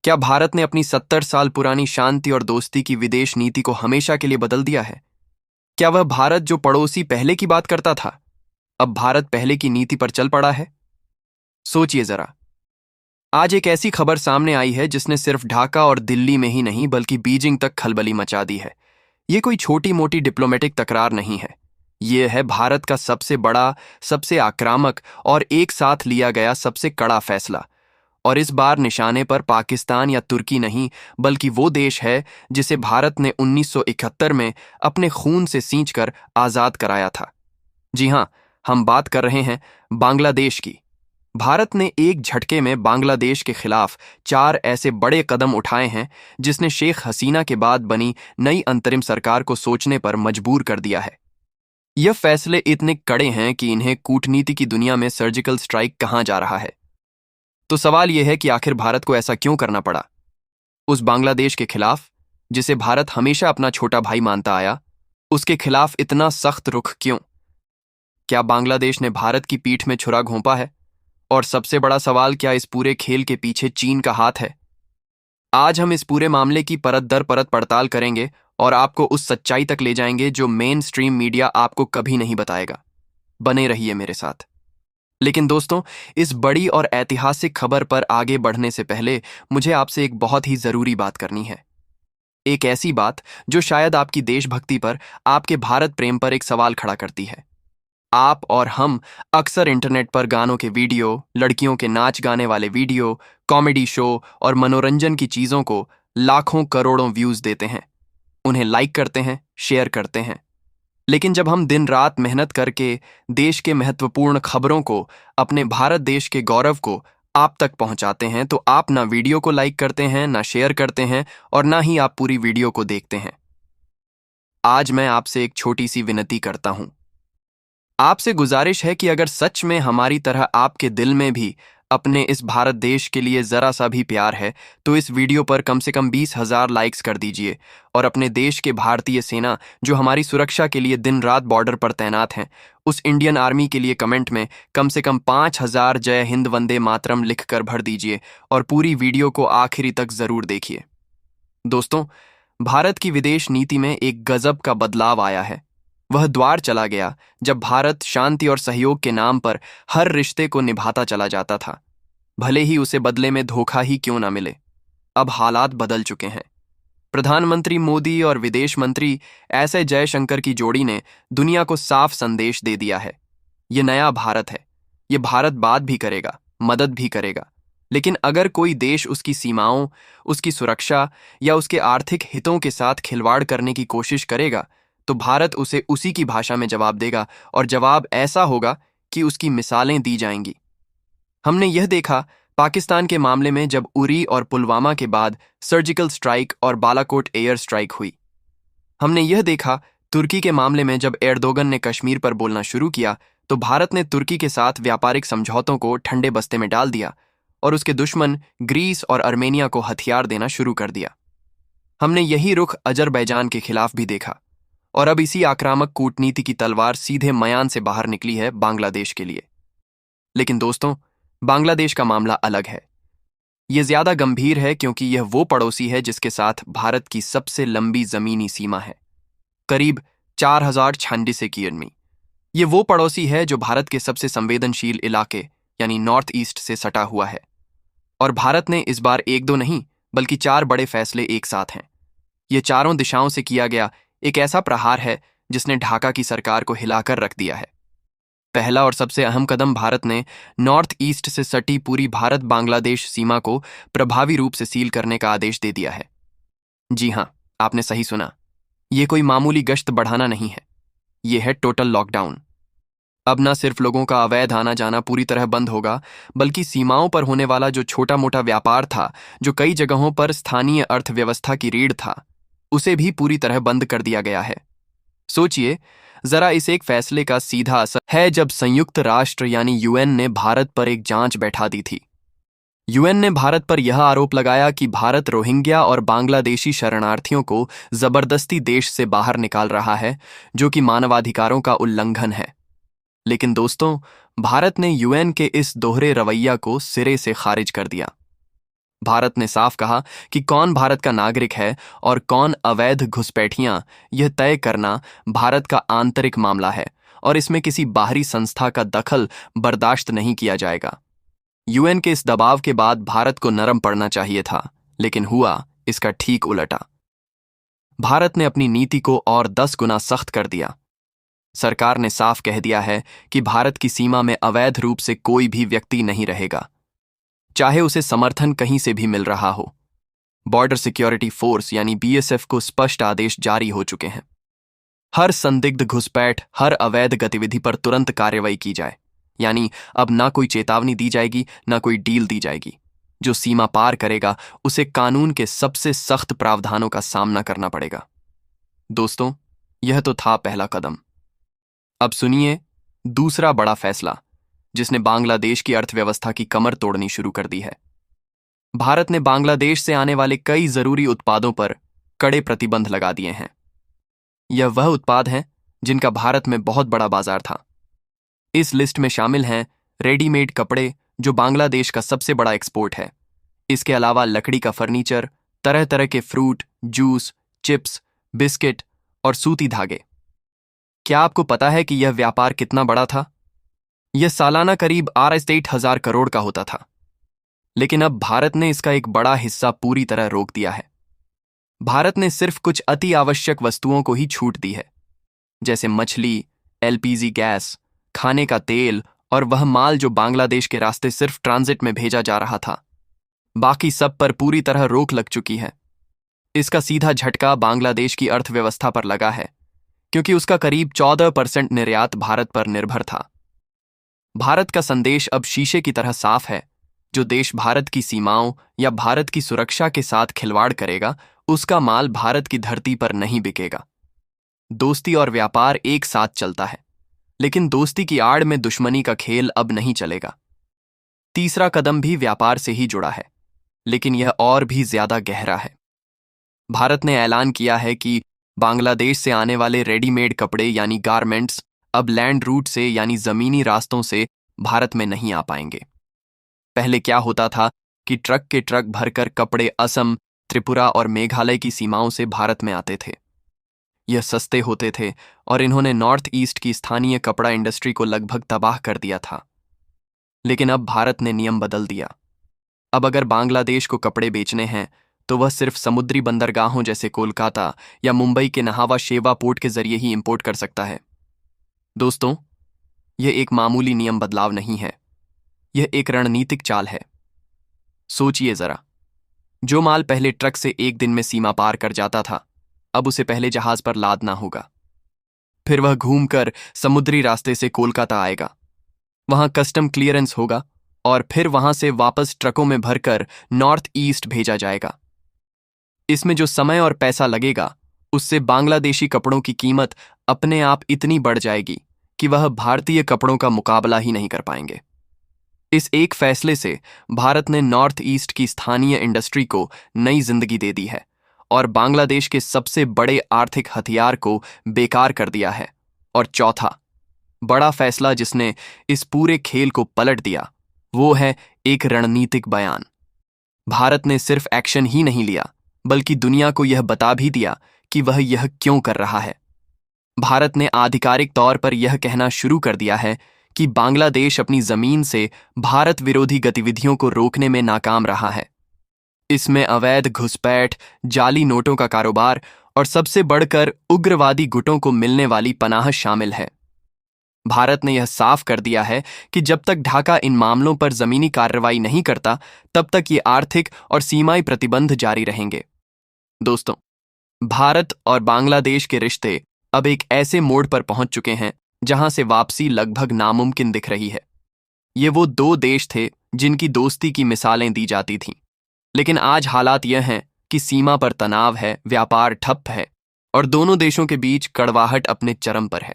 क्या भारत ने अपनी 70 साल पुरानी शांति और दोस्ती की विदेश नीति को हमेशा के लिए बदल दिया है? क्या वह भारत जो पड़ोसी पहले की बात करता था, अब भारत पहले की नीति पर चल पड़ा है? सोचिए जरा। आज एक ऐसी खबर सामने आई है जिसने सिर्फ ढाका और दिल्ली में ही नहीं बल्कि बीजिंग तक खलबली मचा दी है। ये कोई छोटी मोटी डिप्लोमेटिक तकरार नहीं है। ये है भारत का सबसे बड़ा, सबसे आक्रामक और एक साथ लिया गया सबसे कड़ा फैसला। और इस बार निशाने पर पाकिस्तान या तुर्की नहीं, बल्कि वो देश है जिसे भारत ने 1971 में अपने खून से सींचकर आजाद कराया था। जी हां, हम बात कर रहे हैं बांग्लादेश की। भारत ने एक झटके में बांग्लादेश के खिलाफ 4 ऐसे बड़े कदम उठाए हैं जिसने शेख हसीना के बाद बनी नई अंतरिम सरकार को सोचने पर मजबूर कर दिया है। यह फैसले इतने कड़े हैं कि इन्हें कूटनीति की दुनिया में सर्जिकल स्ट्राइक कहा जा रहा है। तो सवाल यह है कि आखिर भारत को ऐसा क्यों करना पड़ा? उस बांग्लादेश के खिलाफ, जिसे भारत हमेशा अपना छोटा भाई मानता आया, उसके खिलाफ इतना सख्त रुख क्यों? क्या बांग्लादेश ने भारत की पीठ में छुरा घोंपा है? और सबसे बड़ा सवाल, क्या इस पूरे खेल के पीछे चीन का हाथ है? आज हम इस पूरे मामले की परत दर परत पड़ताल करेंगे और आपको उस सच्चाई तक ले जाएंगे जो मेन स्ट्रीम मीडिया आपको कभी नहीं बताएगा। बने रहिए मेरे साथ। लेकिन दोस्तों, इस बड़ी और ऐतिहासिक खबर पर आगे बढ़ने से पहले मुझे आपसे एक बहुत ही जरूरी बात करनी है। एक ऐसी बात जो शायद आपकी देशभक्ति पर, आपके भारत प्रेम पर एक सवाल खड़ा करती है। आप और हम अक्सर इंटरनेट पर गानों के वीडियो, लड़कियों के नाच गाने वाले वीडियो, कॉमेडी शो और मनोरंजन की चीजों को लाखों करोड़ों व्यूज देते हैं, उन्हें लाइक करते हैं, शेयर करते हैं। लेकिन जब हम दिन रात मेहनत करके देश के महत्वपूर्ण खबरों को, अपने भारत देश के गौरव को आप तक पहुंचाते हैं, तो आप ना वीडियो को लाइक करते हैं, ना शेयर करते हैं और ना ही आप पूरी वीडियो को देखते हैं। आज मैं आपसे एक छोटी सी विनती करता हूं। आपसे गुजारिश है कि अगर सच में हमारी तरह आपके दिल में भी अपने इस भारत देश के लिए जरा सा भी प्यार है, तो इस वीडियो पर कम से कम 20,000 लाइक्स कर दीजिए और अपने देश के भारतीय सेना जो हमारी सुरक्षा के लिए दिन रात बॉर्डर पर तैनात हैं, उस इंडियन आर्मी के लिए कमेंट में कम से कम 5,000 जय हिंद वंदे मातरम लिखकर भर दीजिए और पूरी वीडियो को आखिरी तक जरूर देखिए। दोस्तों, भारत की विदेश नीति में एक गजब का बदलाव आया है। वह द्वार चला गया जब भारत शांति और सहयोग के नाम पर हर रिश्ते को निभाता चला जाता था, भले ही उसे बदले में धोखा ही क्यों ना मिले। अब हालात बदल चुके हैं। प्रधानमंत्री मोदी और विदेश मंत्री एस जयशंकर की जोड़ी ने दुनिया को साफ संदेश दे दिया है। ये नया भारत है। ये भारत बात भी करेगा, मदद भी करेगा, लेकिन अगर कोई देश उसकी सीमाओं, उसकी सुरक्षा या उसके आर्थिक हितों के साथ खिलवाड़ करने की कोशिश करेगा, तो भारत उसे उसी की भाषा में जवाब देगा और जवाब ऐसा होगा कि उसकी मिसालें दी जाएंगी। हमने यह देखा पाकिस्तान के मामले में जब उरी और पुलवामा के बाद सर्जिकल स्ट्राइक और बालाकोट एयर स्ट्राइक हुई। हमने यह देखा तुर्की के मामले में जब एर्दोगन ने कश्मीर पर बोलना शुरू किया तो भारत ने तुर्की के साथ व्यापारिक समझौतों को ठंडे बस्ते में डाल दिया और उसके दुश्मन ग्रीस और अर्मेनिया को हथियार देना शुरू कर दिया। हमने यही रुख अजरबैजान के खिलाफ भी देखा और अब इसी आक्रामक कूटनीति की तलवार सीधे मयान से बाहर निकली है बांग्लादेश के लिए। लेकिन दोस्तों, बांग्लादेश का मामला अलग है। यह ज्यादा गंभीर है क्योंकि यह वो पड़ोसी है जिसके साथ भारत की सबसे लंबी जमीनी सीमा है, करीब 4,096 किमी। यह वो पड़ोसी है जो भारत के सबसे संवेदनशील इलाके यानी नॉर्थ ईस्ट से सटा हुआ है। और भारत ने इस बार एक दो नहीं बल्कि 4 बड़े फैसले एक साथ हैं। ये चारों दिशाओं से किया गया एक ऐसा प्रहार है जिसने ढाका की सरकार को हिलाकर रख दिया है। पहला और सबसे अहम कदम, भारत ने नॉर्थ ईस्ट से सटी पूरी भारत बांग्लादेश सीमा को प्रभावी रूप से सील करने का आदेश दे दिया है। जी हां, आपने सही सुना। यह कोई मामूली गश्त बढ़ाना नहीं है, यह है टोटल लॉकडाउन। अब न सिर्फ लोगों का अवैध आना जाना पूरी तरह बंद होगा, बल्कि सीमाओं पर होने वाला जो छोटा मोटा व्यापार था, जो कई जगहों पर स्थानीय अर्थव्यवस्था की रीढ़ था, उसे भी पूरी तरह बंद कर दिया गया है। सोचिए जरा, इस एक फैसले का सीधा असर है जब संयुक्त राष्ट्र यानी यूएन ने भारत पर एक जांच बैठा दी थी। यूएन ने भारत पर यह आरोप लगाया कि भारत रोहिंग्या और बांग्लादेशी शरणार्थियों को जबरदस्ती देश से बाहर निकाल रहा है, जो कि मानवाधिकारों का उल्लंघन है। लेकिन दोस्तों, भारत ने यूएन के इस दोहरे रवैया को सिरे से खारिज कर दिया। भारत ने साफ कहा कि कौन भारत का नागरिक है और कौन अवैध घुसपैठियां, यह तय करना भारत का आंतरिक मामला है और इसमें किसी बाहरी संस्था का दखल बर्दाश्त नहीं किया जाएगा। यूएन के इस दबाव के बाद भारत को नरम पड़ना चाहिए था, लेकिन हुआ इसका ठीक उलटा। भारत ने अपनी नीति को और 10 गुना सख्त कर दिया। सरकार ने साफ कह दिया है कि भारत की सीमा में अवैध रूप से कोई भी व्यक्ति नहीं रहेगा, चाहे उसे समर्थन कहीं से भी मिल रहा हो। बॉर्डर सिक्योरिटी फोर्स यानी बीएसएफ को स्पष्ट आदेश जारी हो चुके हैं। हर संदिग्ध घुसपैठ, हर अवैध गतिविधि पर तुरंत कार्रवाई की जाए। यानी अब ना कोई चेतावनी दी जाएगी, ना कोई डील दी जाएगी। जो सीमा पार करेगा उसे कानून के सबसे सख्त प्रावधानों का सामना करना पड़ेगा। दोस्तों, यह तो था पहला कदम। अब सुनिए दूसरा बड़ा फैसला, जिसने बांग्लादेश की अर्थव्यवस्था की कमर तोड़नी शुरू कर दी है। भारत ने बांग्लादेश से आने वाले कई जरूरी उत्पादों पर कड़े प्रतिबंध लगा दिए हैं। यह वह उत्पाद हैं जिनका भारत में बहुत बड़ा बाजार था। इस लिस्ट में शामिल हैं रेडीमेड कपड़े, जो बांग्लादेश का सबसे बड़ा एक्सपोर्ट है। इसके अलावा लकड़ी का फर्नीचर, तरह तरह के फ्रूट, जूस, चिप्स, बिस्किट और सूती धागे। क्या आपको पता है कि यह व्यापार कितना बड़ा था? यह सालाना करीब 8,000 करोड़ का होता था। लेकिन अब भारत ने इसका एक बड़ा हिस्सा पूरी तरह रोक दिया है। भारत ने सिर्फ कुछ अति आवश्यक वस्तुओं को ही छूट दी है, जैसे मछली, एलपीजी गैस, खाने का तेल और वह माल जो बांग्लादेश के रास्ते सिर्फ ट्रांजिट में भेजा जा रहा था। बाकी सब पर पूरी तरह रोक लग चुकी है। इसका सीधा झटका बांग्लादेश की अर्थव्यवस्था पर लगा है, क्योंकि उसका करीब 14% निर्यात भारत पर निर्भर था। भारत का संदेश अब शीशे की तरह साफ है। जो देश भारत की सीमाओं या भारत की सुरक्षा के साथ खिलवाड़ करेगा, उसका माल भारत की धरती पर नहीं बिकेगा। दोस्ती और व्यापार एक साथ चलता है, लेकिन दोस्ती की आड़ में दुश्मनी का खेल अब नहीं चलेगा। तीसरा कदम भी व्यापार से ही जुड़ा है, लेकिन यह और भी ज्यादा गहरा है। भारत ने ऐलान किया है कि बांग्लादेश से आने वाले रेडीमेड कपड़े यानी गारमेंट्स अब लैंड रूट से यानी जमीनी रास्तों से भारत में नहीं आ पाएंगे। पहले क्या होता था कि ट्रक के ट्रक भरकर कपड़े असम, त्रिपुरा और मेघालय की सीमाओं से भारत में आते थे। यह सस्ते होते थे और इन्होंने नॉर्थ ईस्ट की स्थानीय कपड़ा इंडस्ट्री को लगभग तबाह कर दिया था। लेकिन अब भारत ने नियम बदल दिया। अब अगर बांग्लादेश को कपड़े बेचने हैं तो वह सिर्फ समुद्री बंदरगाहों जैसे कोलकाता या मुंबई के नहावा शेवा पोर्ट के जरिए ही इंपोर्ट कर सकता है। दोस्तों, यह एक मामूली नियम बदलाव नहीं है, यह एक रणनीतिक चाल है। सोचिए जरा, जो माल पहले ट्रक से एक दिन में सीमा पार कर जाता था, अब उसे पहले जहाज पर लादना होगा। फिर वह घूमकर समुद्री रास्ते से कोलकाता आएगा, वहां कस्टम क्लियरेंस होगा और फिर वहां से वापस ट्रकों में भरकर नॉर्थ ईस्ट भेजा जाएगा। इसमें जो समय और पैसा लगेगा, उससे बांग्लादेशी कपड़ों की कीमत अपने आप इतनी बढ़ जाएगी कि वह भारतीय कपड़ों का मुकाबला ही नहीं कर पाएंगे। इस एक फैसले से भारत ने नॉर्थ ईस्ट की स्थानीय इंडस्ट्री को नई जिंदगी दे दी है और बांग्लादेश के सबसे बड़े आर्थिक हथियार को बेकार कर दिया है। और चौथा बड़ा फैसला जिसने इस पूरे खेल को पलट दिया, वो है एक रणनीतिक बयान। भारत ने सिर्फ एक्शन ही नहीं लिया, बल्कि दुनिया को यह बता भी दिया कि वह यह क्यों कर रहा है। भारत ने आधिकारिक तौर पर यह कहना शुरू कर दिया है कि बांग्लादेश अपनी जमीन से भारत विरोधी गतिविधियों को रोकने में नाकाम रहा है। इसमें अवैध घुसपैठ, जाली नोटों का कारोबार और सबसे बढ़कर उग्रवादी गुटों को मिलने वाली पनाह शामिल है। भारत ने यह साफ कर दिया है कि जब तक ढाका इन मामलों पर जमीनी कार्रवाई नहीं करता, तब तक ये आर्थिक और सीमाई प्रतिबंध जारी रहेंगे। दोस्तों, भारत और बांग्लादेश के रिश्ते अब एक ऐसे मोड़ पर पहुंच चुके हैं जहां से वापसी लगभग नामुमकिन दिख रही है। ये वो दो देश थे जिनकी दोस्ती की मिसालें दी जाती थीं, लेकिन आज हालात यह हैं कि सीमा पर तनाव है, व्यापार ठप है और दोनों देशों के बीच कड़वाहट अपने चरम पर है।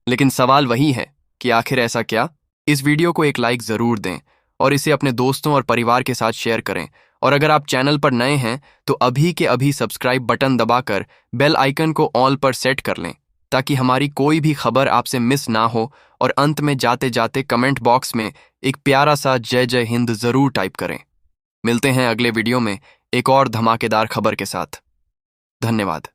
लेकिन सवाल वही है कि आखिर ऐसा क्या? इस वीडियो को एक लाइक जरूर दें और इसे अपने दोस्तों और परिवार के साथ शेयर करें। और अगर आप चैनल पर नए हैं तो अभी के अभी सब्सक्राइब बटन दबाकर बेल आइकन को ऑल पर सेट कर लें, ताकि हमारी कोई भी खबर आपसे मिस ना हो। और अंत में जाते जाते कमेंट बॉक्स में एक प्यारा सा जय जय हिंद जरूर टाइप करें। मिलते हैं अगले वीडियो में एक और धमाकेदार खबर के साथ। धन्यवाद।